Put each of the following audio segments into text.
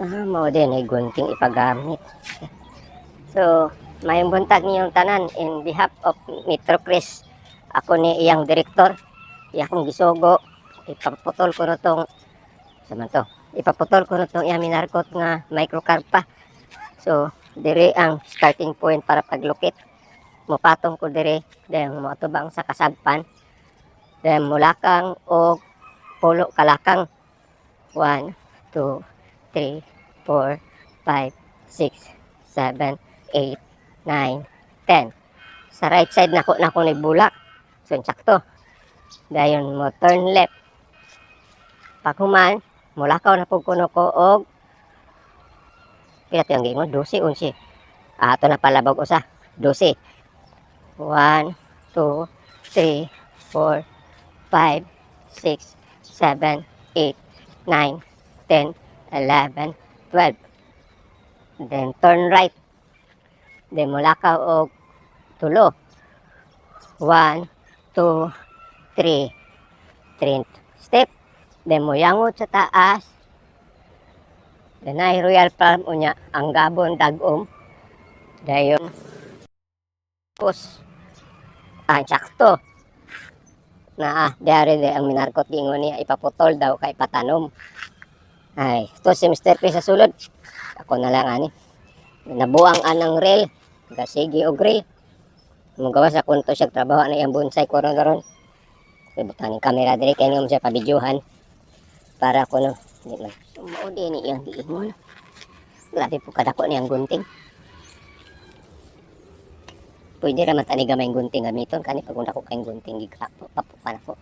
Mao din ay gunting ipagamit. So, mayong buntag niyong tanan in behalf of Metro Chris. Ako ni iyang direktor, iyang gisugo, ipaputol ko na tong saman to. Ipaputol ko na tong iyang minarkot nga microcarpa. So, dire ang starting point para paglukit. Mupatong ko dire, dahil moatubang sa kasagpan. Dahil mulakang o pulo kalakang. 1, 2, 3, 4, 5, 6, 7, 8, 9, 10. Sa right side nako nagbulak. So, sakto. Dayon mo turn left. Pag human, mulakaw na po kuno ko og pila tiyang gingon 12, 11. Ato na palabog usa. 12. 1, 2, 3, 4, 5, 6, 7, 8, 9, 10, 11, 12. Then turn right. Then mulakaw og tulo. 1, 2, 3. 3 step. Then moyangot sa taas. Then ay Royal Palm unya ang gabon dagom. Dayon pus. Sakto. Diari de ang minarkot gingon niya ipaputol daw kay patanom. Ay, to si Mr. P sa sulod. Ako na lang ani. Nabuang anang rail, gasigi og rail. Mugawa sa kunto siya trabaho na iyang bonsai ko ron. Ibutang kamera diri kay niyo siya pabidyohan para kuno di man sumuod ni iyang giingon. Grabe po kadako niyang gunting. Pwede ra man tani gamay gunting gamiton kani pag ko kay gunting gipapupan ako.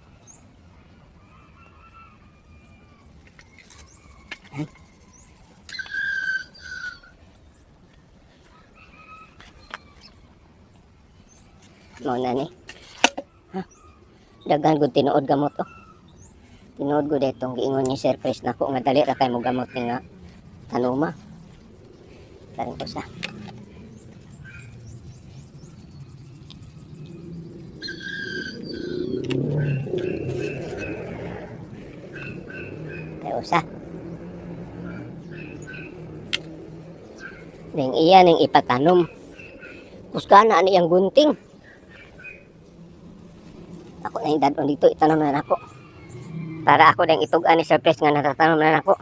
Mao na ni. Daghan gud tinuod gamot oh. Tinuod gud itong giingon ni Sir Chris nako nga dali ra kay mo gamot ni nga tanuma. Karon ko sa. Tayo sa. Ning iya ning ipatanom. Kuskana ani ang gunting. Ako na yung dadon dito, itanong na ako. Para ako na yung itugan ni Sir Chris nga natatanong na ako.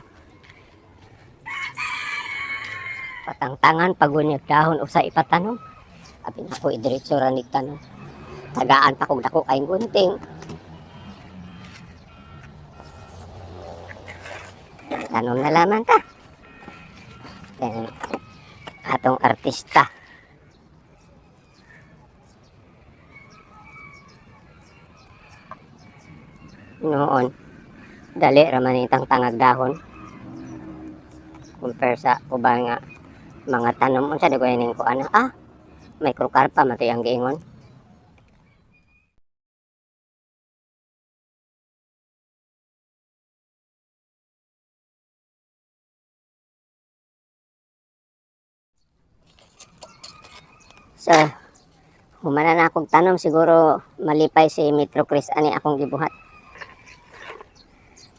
Patangtangan, pagunyag dahon, usa ipatanom. Abi na ako, idiretso ranig tanong. Tagaan pa kong dako kayong gunting. Tanong na laman ta. Then, atong artista. Noon, dali raman itang tangag dahon compare sa ubang nga mga tanom unsa di ko ning ko microcarpa mati ang giingon. So, humana na akong tanom siguro malipay si Metro Chris ani akong gibuhat.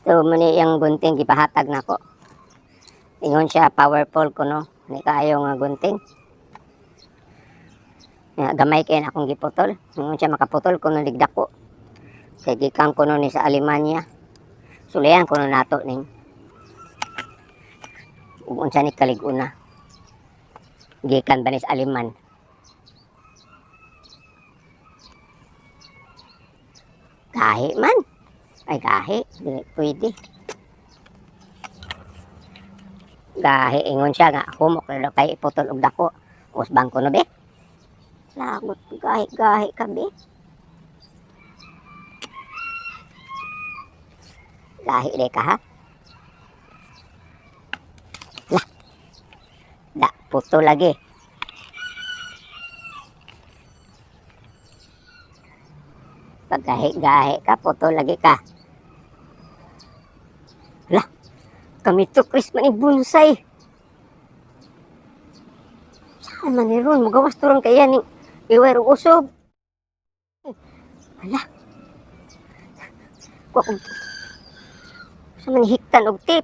So, muni yung gunting gipahatag nako. Ingon siya powerful ko no. Ni kaayo nga gunting. Gamay kay akong giputol. Ingon siya makaputol ko no ligdako. Kay gikan ko no ni sa Alemania. Sulayan ko no nato ning unsa ni kalig-una. Gikan ba ni sa Aleman. Gahi man. Ay gahi, dili pwede. Gahi ingon siya nga humok na kay iputol og dako. Usbang ko no be. Lagot gahi ka be. Gahi de ka ha. Da puto lagi. Pag gahi ka, puto lagi ka. Lah, kami to Chris man bonsai. Saan man ni ron, magawas to ron kaya ni iway ro usob. Hala. Saan man hiktan og tip.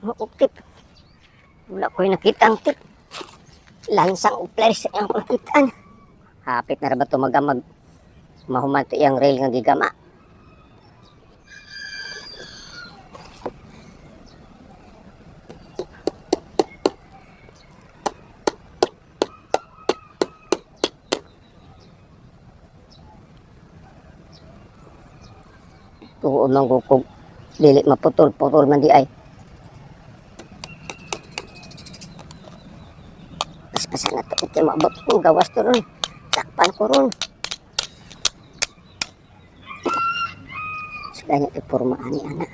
Oo, tip. Wala ko'y nakita ang tip. Lansang o pliers ang nakitaan. Hapit na ra ba ito mahuman to iyang rail nga gigama. Tuon man gukog. Dili maputol-putol man di ay. Paspasan na to. Ito maabot ko. Gawas to ron. Takpan ko ron. So, ganyan ipormaan ni anak.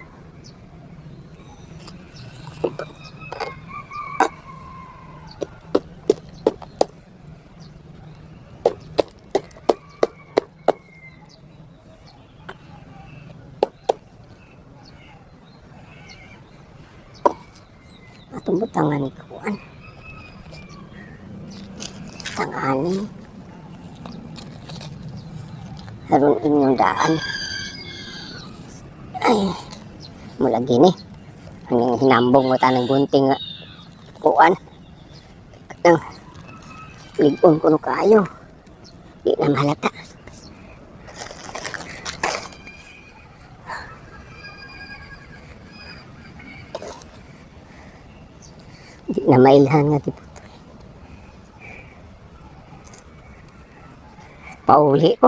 Atong butangan ni kuan. Tanganin. Harun inyong daan. Ay, mula gini. Ang hinambong mo tanang gunting nga kuan. Ang ligon ko no kayo. Di na malata. Di na mailhan nga tipo. Pauli ko.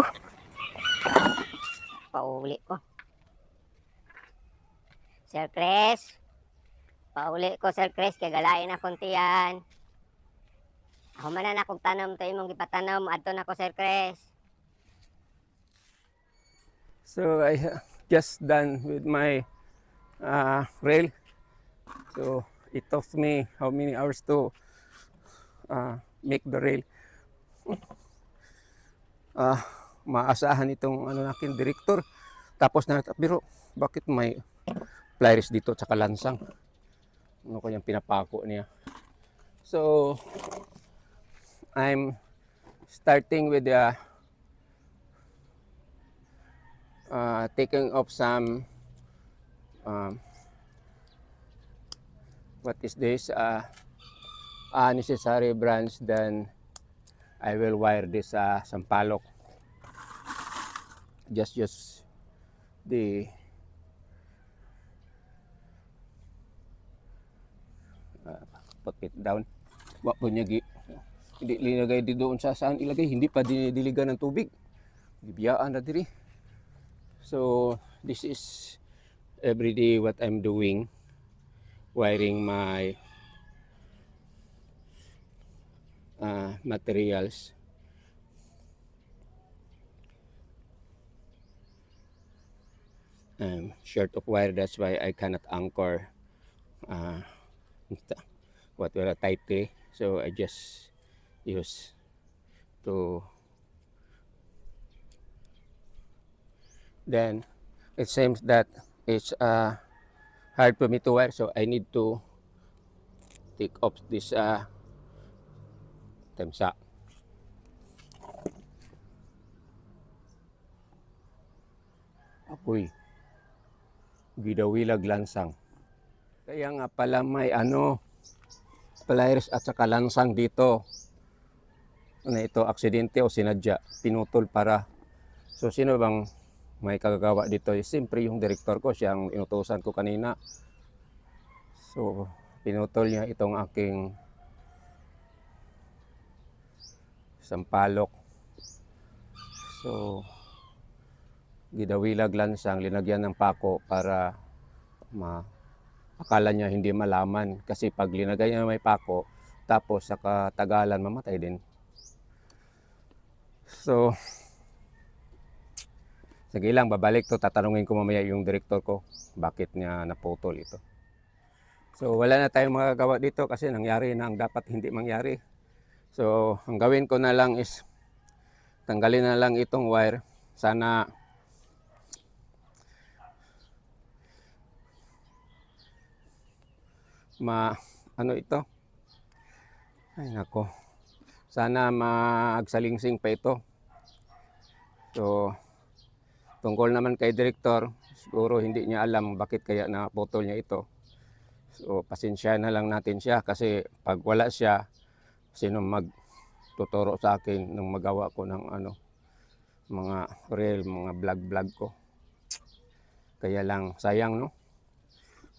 Pauli ko. Sir Chris. Pauli ko, Sir Chris. Kaya galain na konti yan. Ako man na kung tanong to imong gipatanom. Adto na ko, Sir Chris. So I just done with my rail. So it took me how many hours to make the rail. Maasahan itong ano nakin director. Tapos na, pero bakit may pliers dito at lansang? Ano ko yung pinapako niya. So I'm starting with the taking off some what is this unnecessary branch. Then I will wire this sampalok. Just use the put it down. Wa po niya hindi linagay di doon sa saan ilagay, hindi pa dinidiligan ng tubig. Bibiyaan na diri. So this is everyday what I'm doing, wiring my materials. I'm short of wire, that's why I cannot anchor what will tightly. So I just use to. Then it seems that it's hard for me to wire, so I need to take off this temsa. Apoy gidawilag lansang. Kaya nga pala may pliers at saka lansang dito. Ano ito, aksidente o sinadya, pinutol para. So sino bang may kagagawa dito? Siyempre yung director ko, siyang inutusan ko kanina. So pinutol niya itong aking sampalok. So gidawilag lansang, linagyan ng pako para akala niya hindi malaman. Kasi pag linagay niya may pako, tapos sa katagalan mamatay din. So sige lang, babalik to. Tatanungin ko mamaya yung director ko bakit niya naputol ito. So wala na tayong magagawa dito kasi nangyari na ang dapat hindi mangyari. So ang gawin ko na lang is tanggalin na lang itong wire. Sana ano ito? Ay nako. Sana magsalingsing pa ito. So tungkol naman kay director, siguro hindi niya alam bakit kaya naputol niya ito. So pasensya na lang natin siya kasi pag wala siya, sino magtuturo sa akin ng magawa ko ng ano, mga reel, mga vlog ko. Kaya lang sayang no,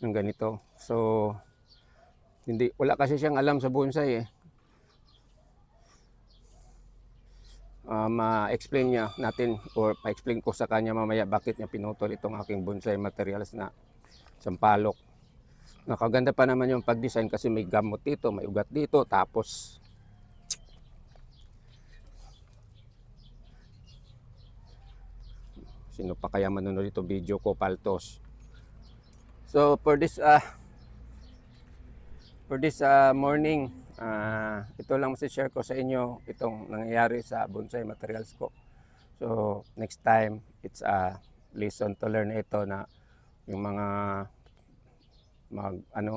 ng ganito. So wala kasi siyang alam sa bonsai eh. Ma-explain niya natin or pa-explain ko sa kanya mamaya bakit niya pinutol itong aking bonsai materials na sampalok. Nakaganda pa naman yung pag-design kasi may gamot dito, may ugat dito, tapos sino pa kaya manonood ito video ko, paltos. So for this morning, ito lang share ko sa inyo itong nangyayari sa bonsai materials ko. So next time, it's a lesson to learn ito na yung mga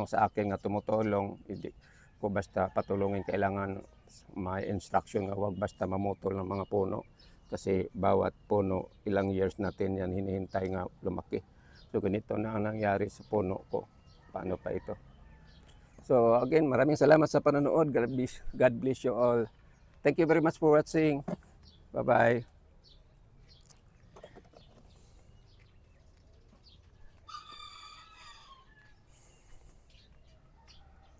sa akin nga tumutulong, hindi ko basta patulungin, kailangan may instruction nga wag basta mamutol ng mga puno kasi bawat puno ilang years natin yan hinihintay nga lumaki. So ganito na ang nangyari sa puno ko. Paano pa ito? So again, maraming salamat sa panonood. God bless you all. Thank you very much for watching. Bye-bye.